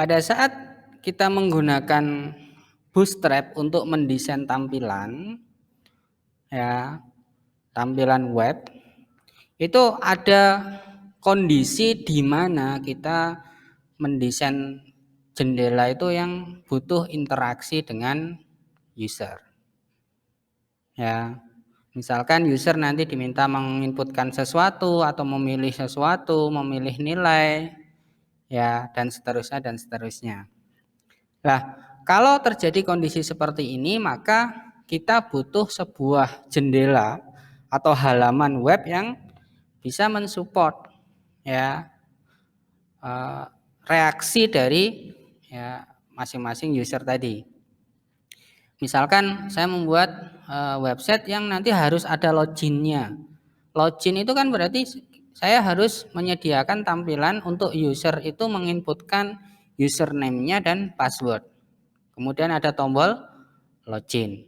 pada saat kita menggunakan Bootstrap untuk mendesain tampilan, ya, tampilan web, itu ada kondisi di mana kita mendesain jendela itu yang butuh interaksi dengan user. Ya, misalkan user nanti diminta menginputkan sesuatu atau memilih sesuatu, memilih nilai, ya, dan seterusnya dan seterusnya. Nah, kalau terjadi kondisi seperti ini, maka kita butuh sebuah jendela atau halaman web yang bisa mensupport, ya, reaksi dari, ya, masing-masing user tadi. Misalkan saya membuat website yang nanti harus ada loginnya. Login itu kan berarti saya harus menyediakan tampilan untuk user itu menginputkan username-nya dan password. Kemudian ada tombol login.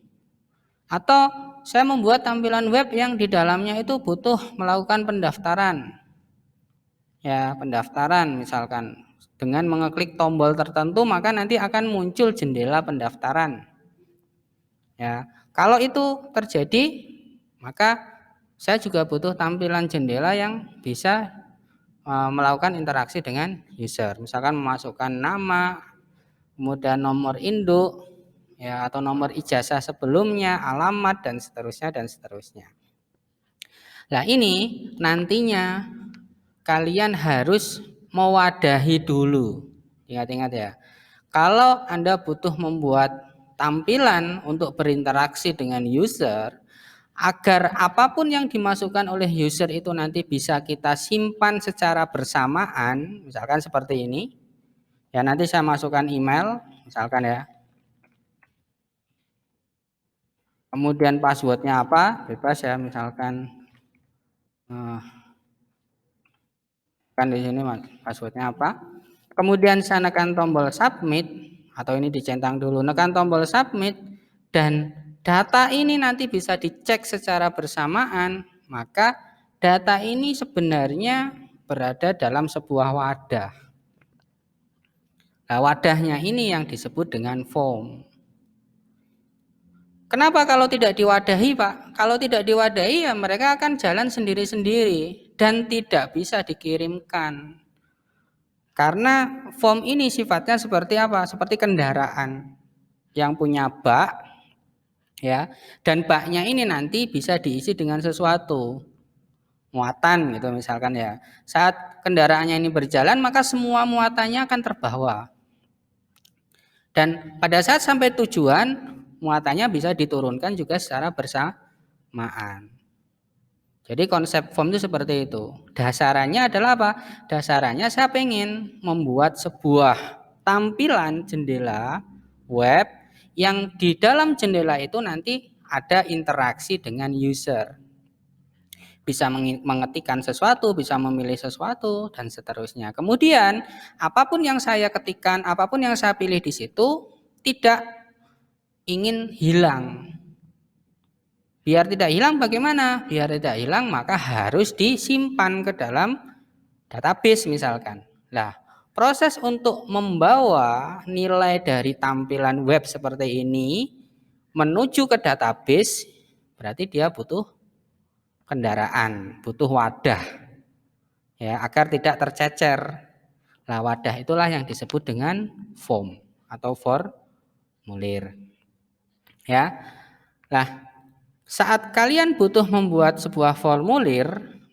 Atau saya membuat tampilan web yang di dalamnya itu butuh melakukan pendaftaran. Ya, pendaftaran misalkan dengan mengeklik tombol tertentu maka nanti akan muncul jendela pendaftaran. Ya, kalau itu terjadi maka saya juga butuh tampilan jendela yang bisa melakukan interaksi dengan user. Misalkan memasukkan nama, kemudian nomor induk, ya, atau nomor ijazah sebelumnya, alamat, dan seterusnya dan seterusnya. Nah, ini nantinya kalian harus mewadahi dulu. Ingat-ingat ya. Kalau Anda butuh membuat tampilan untuk berinteraksi dengan user, agar apapun yang dimasukkan oleh user itu nanti bisa kita simpan secara bersamaan, misalkan seperti ini. Ya, nanti saya masukkan email, misalkan ya. Kemudian passwordnya apa? Bebas ya, misalkan kan di sini passwordnya apa. Kemudian saya nekan tombol submit, atau ini dicentang dulu, nekan tombol submit, dan data ini nanti bisa dicek secara bersamaan. Maka data ini sebenarnya berada dalam sebuah wadah. Nah, wadahnya ini yang disebut dengan form. Kenapa kalau tidak diwadahi, Pak? Kalau tidak diwadahi ya mereka akan jalan sendiri-sendiri dan tidak bisa dikirimkan. Karena form ini sifatnya seperti apa? Seperti kendaraan yang punya bak, ya. Dan baknya ini nanti bisa diisi dengan sesuatu, muatan gitu misalkan ya. Saat kendaraannya ini berjalan maka semua muatannya akan terbawa. Dan pada saat sampai tujuan, muatannya bisa diturunkan juga secara bersamaan. Jadi konsep form itu seperti itu. Dasarannya adalah apa? Dasarannya saya pengen membuat sebuah tampilan jendela web yang di dalam jendela itu nanti ada interaksi dengan user. Bisa mengetikkan sesuatu, bisa memilih sesuatu, dan seterusnya. Kemudian, apapun yang saya ketikkan, apapun yang saya pilih di situ, tidak ingin hilang. Biar tidak hilang bagaimana? Biar tidak hilang maka harus disimpan ke dalam database misalkan. Nah, proses untuk membawa nilai dari tampilan web seperti ini menuju ke database berarti dia butuh kendaraan, butuh wadah, ya, agar tidak tercecer. Nah, wadah itulah yang disebut dengan form atau formulir. Ya. Nah, saat kalian butuh membuat sebuah formulir,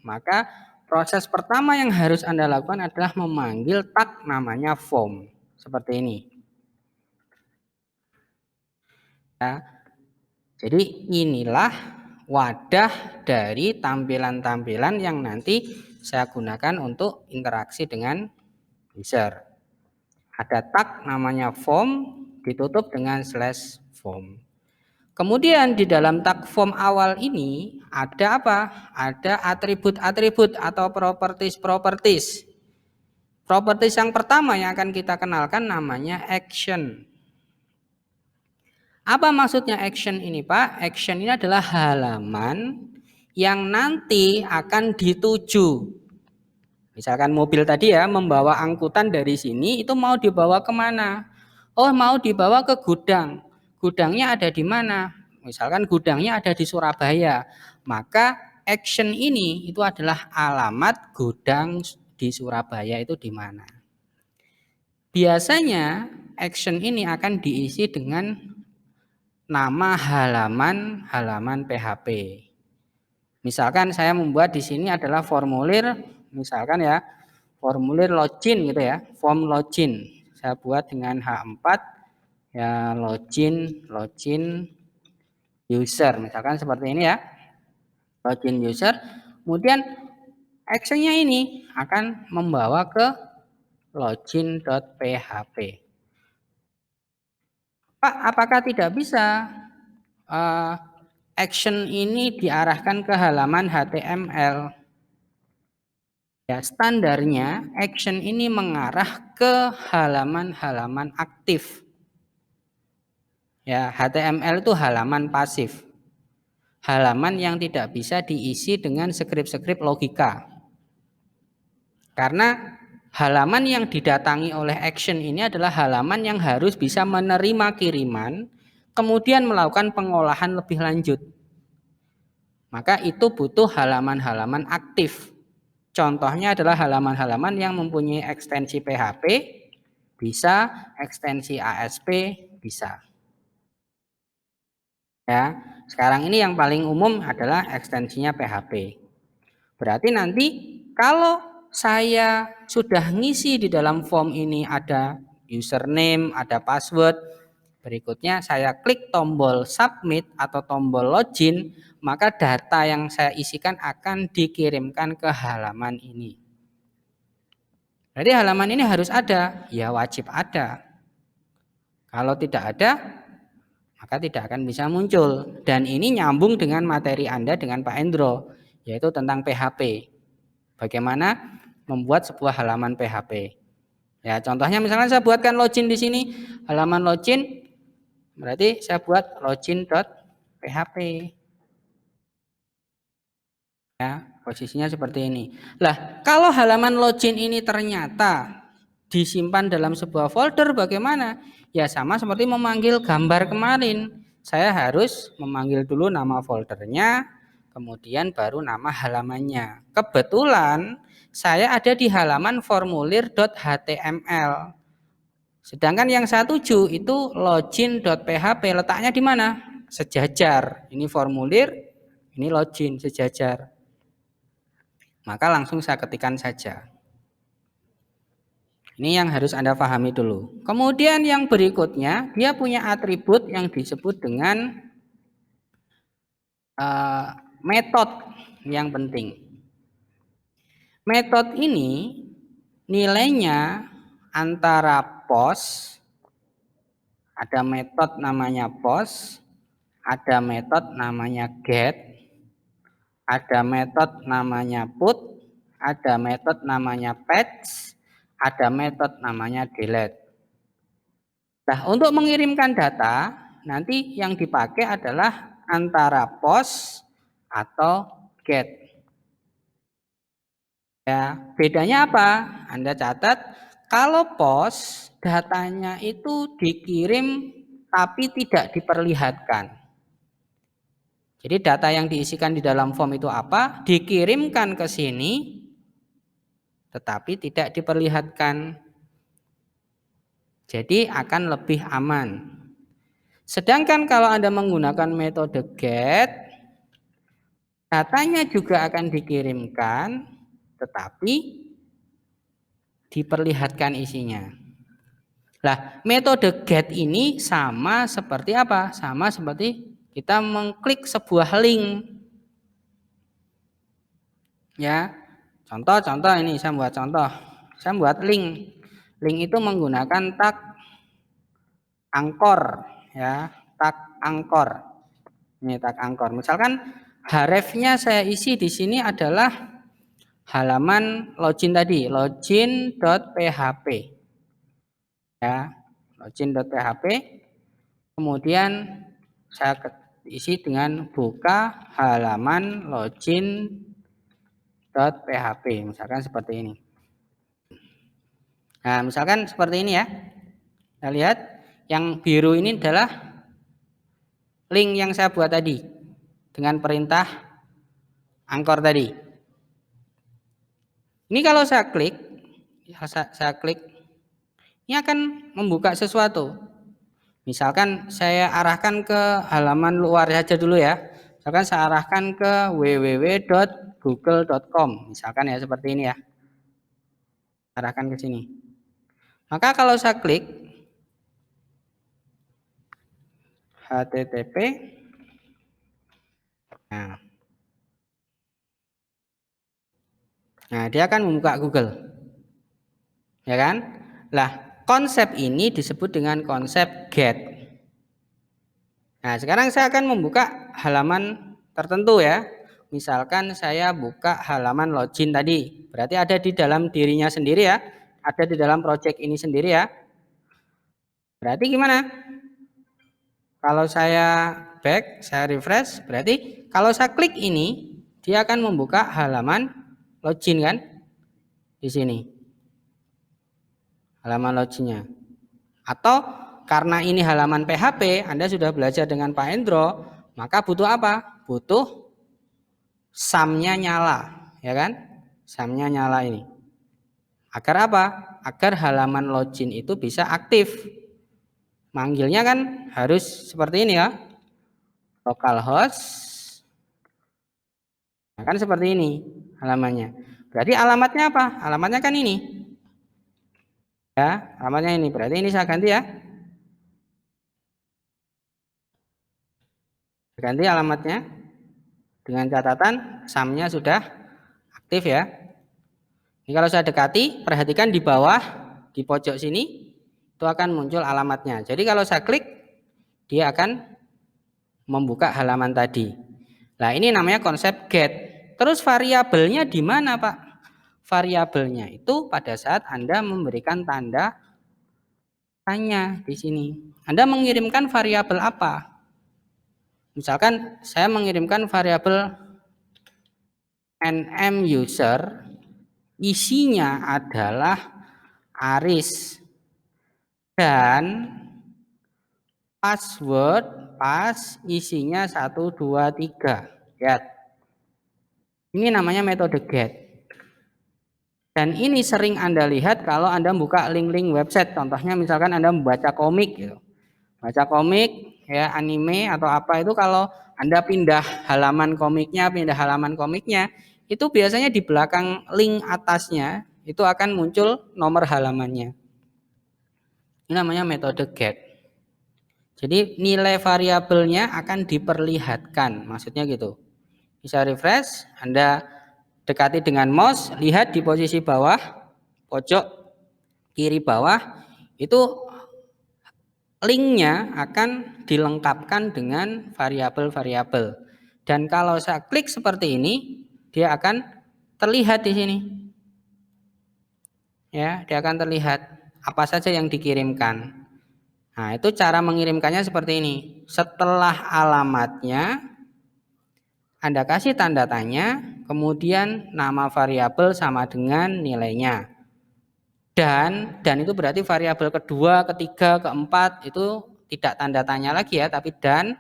maka proses pertama yang harus Anda lakukan adalah memanggil tag namanya form. Seperti ini. Ya. Jadi inilah wadah dari tampilan-tampilan yang nanti saya gunakan untuk interaksi dengan user. Ada tag namanya form ditutup dengan /form. Kemudian di dalam tag form awal ini ada apa? Ada atribut-atribut atau properties. Properties yang pertama yang akan kita kenalkan namanya action. Apa maksudnya action ini, Pak? Action ini adalah halaman yang nanti akan dituju. Misalkan mobil tadi ya, membawa angkutan dari sini itu mau dibawa kemana? Oh, mau dibawa ke gudang. Gudangnya ada di mana? Misalkan gudangnya ada di Surabaya. Maka action ini itu adalah alamat gudang di Surabaya itu di mana. Biasanya action ini akan diisi dengan nama halaman PHP. Misalkan saya membuat di sini adalah formulir, misalkan ya, formulir login gitu ya, form login. Saya buat dengan H4 ya, login user, misalkan seperti ini ya, login user. Kemudian actionnya ini akan membawa ke login.php. Pak, apakah tidak bisa action ini diarahkan ke halaman HTML? Ya, standarnya action ini mengarah ke halaman-halaman aktif. Ya, HTML itu halaman pasif. Halaman yang tidak bisa diisi dengan skrip-skrip logika. Karena halaman yang didatangi oleh action ini adalah halaman yang harus bisa menerima kiriman, kemudian melakukan pengolahan lebih lanjut. Maka itu butuh halaman-halaman aktif. Contohnya adalah halaman-halaman yang mempunyai ekstensi PHP, bisa, ekstensi ASP, bisa. Ya, sekarang ini yang paling umum adalah ekstensinya PHP. Berarti nanti kalau saya sudah ngisi di dalam form ini ada username, ada password, berikutnya saya klik tombol submit atau tombol login, maka data yang saya isikan akan dikirimkan ke halaman ini. Jadi halaman ini harus ada, ya wajib ada. Kalau tidak ada, maka tidak akan bisa muncul. Dan ini nyambung dengan materi Anda dengan Pak Endro, yaitu tentang PHP. Bagaimana membuat sebuah halaman PHP. Ya, contohnya misalnya saya buatkan login di sini, halaman login, berarti saya buat login.php. Ya, posisinya seperti ini. Lah, kalau halaman login ini ternyata disimpan dalam sebuah folder bagaimana? Ya sama seperti memanggil gambar kemarin. Saya harus memanggil dulu nama foldernya, kemudian baru nama halamannya. Kebetulan saya ada di halaman formulir.html. Sedangkan yang saya tuju itu login.php. Letaknya di mana? Sejajar. Ini formulir, ini login, sejajar. Maka langsung saya ketikkan saja. Ini yang harus Anda pahami dulu. Kemudian yang berikutnya, dia punya atribut yang disebut dengan metode yang penting. Metode ini nilainya antara post, ada metode namanya post, ada metode namanya get, ada metode namanya put, ada metode namanya patch, ada metode namanya delete. Nah, untuk mengirimkan data, nanti yang dipakai adalah antara post atau get. Ya, bedanya apa? Anda catat, kalau post datanya itu dikirim tapi tidak diperlihatkan. Jadi data yang diisikan di dalam form itu apa? Dikirimkan ke sini tetapi tidak diperlihatkan. Jadi akan lebih aman. Sedangkan kalau Anda menggunakan metode get, datanya juga akan dikirimkan tetapi diperlihatkan isinya. Nah, metode get ini sama seperti apa? Sama seperti kita mengklik sebuah link. Ya, contoh ini saya buat contoh. Saya buat link. Link itu menggunakan tag angkor, ya, tag angkor. Ini tag angkor. Misalkan hrefnya saya isi di sini adalah halaman login tadi, login.php. Ya, login.php. Kemudian saya isi dengan buka halaman login.php, misalkan seperti ini. Nah, misalkan seperti ini ya. Kita lihat yang biru ini adalah link yang saya buat tadi dengan perintah angkor tadi. Ini kalau saya klik, ini akan membuka sesuatu. Misalkan saya arahkan ke halaman luar saja dulu ya. Misalkan saya arahkan ke www.google.com. Misalkan ya seperti ini ya. Arahkan ke sini. Maka kalau saya klik http, nah dia akan membuka Google, ya kan? Lah konsep ini disebut dengan konsep get. Nah sekarang saya akan membuka halaman tertentu ya. Misalkan saya buka halaman login tadi, berarti ada di dalam dirinya sendiri ya, ada di dalam project ini sendiri ya. Berarti gimana? Kalau saya back, saya refresh, berarti kalau saya klik ini, dia akan membuka halaman login kan? Di sini. Halaman loginnya. Atau karena ini halaman PHP, Anda sudah belajar dengan Pak Endro, maka butuh apa? Butuh SAM-nya nyala, ya kan? SAM-nya nyala ini. Agar apa? Agar halaman login itu bisa aktif. Manggilnya kan harus seperti ini ya. Localhost. Nah, kan seperti ini halamannya. Berarti alamatnya apa? Alamatnya kan ini. Ya, alamatnya ini. Berarti ini saya ganti ya. Ganti alamatnya dengan catatan SAM-nya sudah aktif ya. Ini kalau saya dekati, perhatikan di bawah, di pojok sini, itu akan muncul alamatnya. Jadi kalau saya klik, dia akan membuka halaman tadi. Nah ini namanya konsep get. Terus variabelnya di mana Pak? Variabelnya itu pada saat Anda memberikan tanda tanya di sini. Anda mengirimkan variabel apa? Misalkan saya mengirimkan variabel nm user, isinya adalah Aris dan password isinya 1 2 3. Lihat. Ini namanya metode get. Dan ini sering Anda lihat kalau Anda buka link-link website. Contohnya misalkan Anda membaca komik gitu. Baca komik ya, anime atau apa itu, kalau Anda pindah halaman komiknya, itu biasanya di belakang link atasnya itu akan muncul nomor halamannya. Ini namanya metode get. Jadi nilai variabelnya akan diperlihatkan, maksudnya gitu. Bisa refresh, Anda dekati dengan mouse, lihat di posisi bawah, pojok kiri bawah, itu linknya akan dilengkapkan dengan variabel-variabel. Dan kalau saya klik seperti ini, dia akan terlihat di sini. Ya, dia akan terlihat apa saja yang dikirimkan. Nah, itu cara mengirimkannya seperti ini. Setelah alamatnya, Anda kasih tanda tanya, kemudian nama variabel sama dengan nilainya. Dan itu berarti variabel kedua, ketiga, keempat itu tidak tanda tanya lagi ya, tapi dan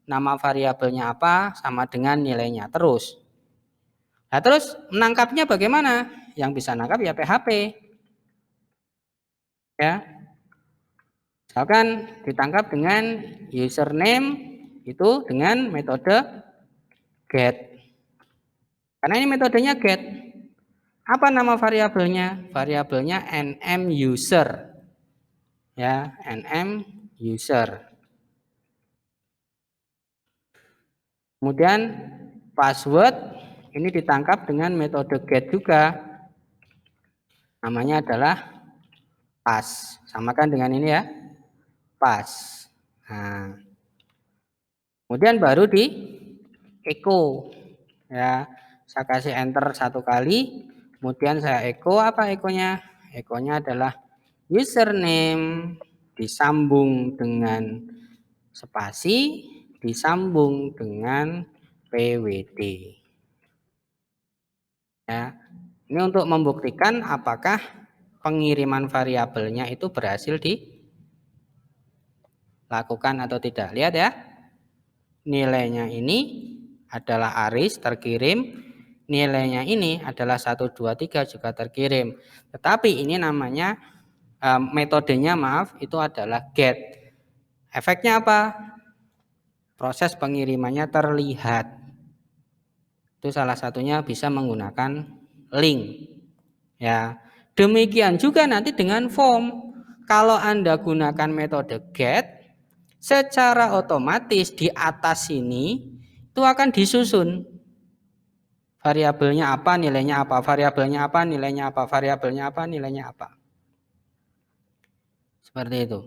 nama variabelnya apa sama dengan nilainya terus. Nah, terus menangkapnya bagaimana? Yang bisa nangkap ya PHP. Ya. Misalkan ditangkap dengan username itu dengan metode get. Karena ini metodenya get. Apa nama variabelnya? Variabelnya nm user. Ya, nm user. Kemudian password ini ditangkap dengan metode get juga. Namanya adalah pass. Samakan dengan ini ya. Pass. Nah, kemudian baru di echo. Ya, saya kasih enter 1 kali. Kemudian saya echo, apa ekonya? Ekonya adalah username disambung dengan spasi disambung dengan PWD. Ya, ini untuk membuktikan apakah pengiriman variabelnya itu berhasil dilakukan atau tidak. Lihat ya, nilainya ini adalah Aris terkirim, nilainya ini adalah 1, 2, 3 juga terkirim. Tetapi ini namanya metodenya itu adalah get. Efeknya apa? Proses pengirimannya terlihat. Itu salah satunya bisa menggunakan link. Ya, demikian juga nanti dengan form. Kalau Anda gunakan metode get, secara otomatis di atas sini itu akan disusun. Variabelnya apa, nilainya apa, variabelnya apa, nilainya apa, variabelnya apa, nilainya apa. Seperti itu.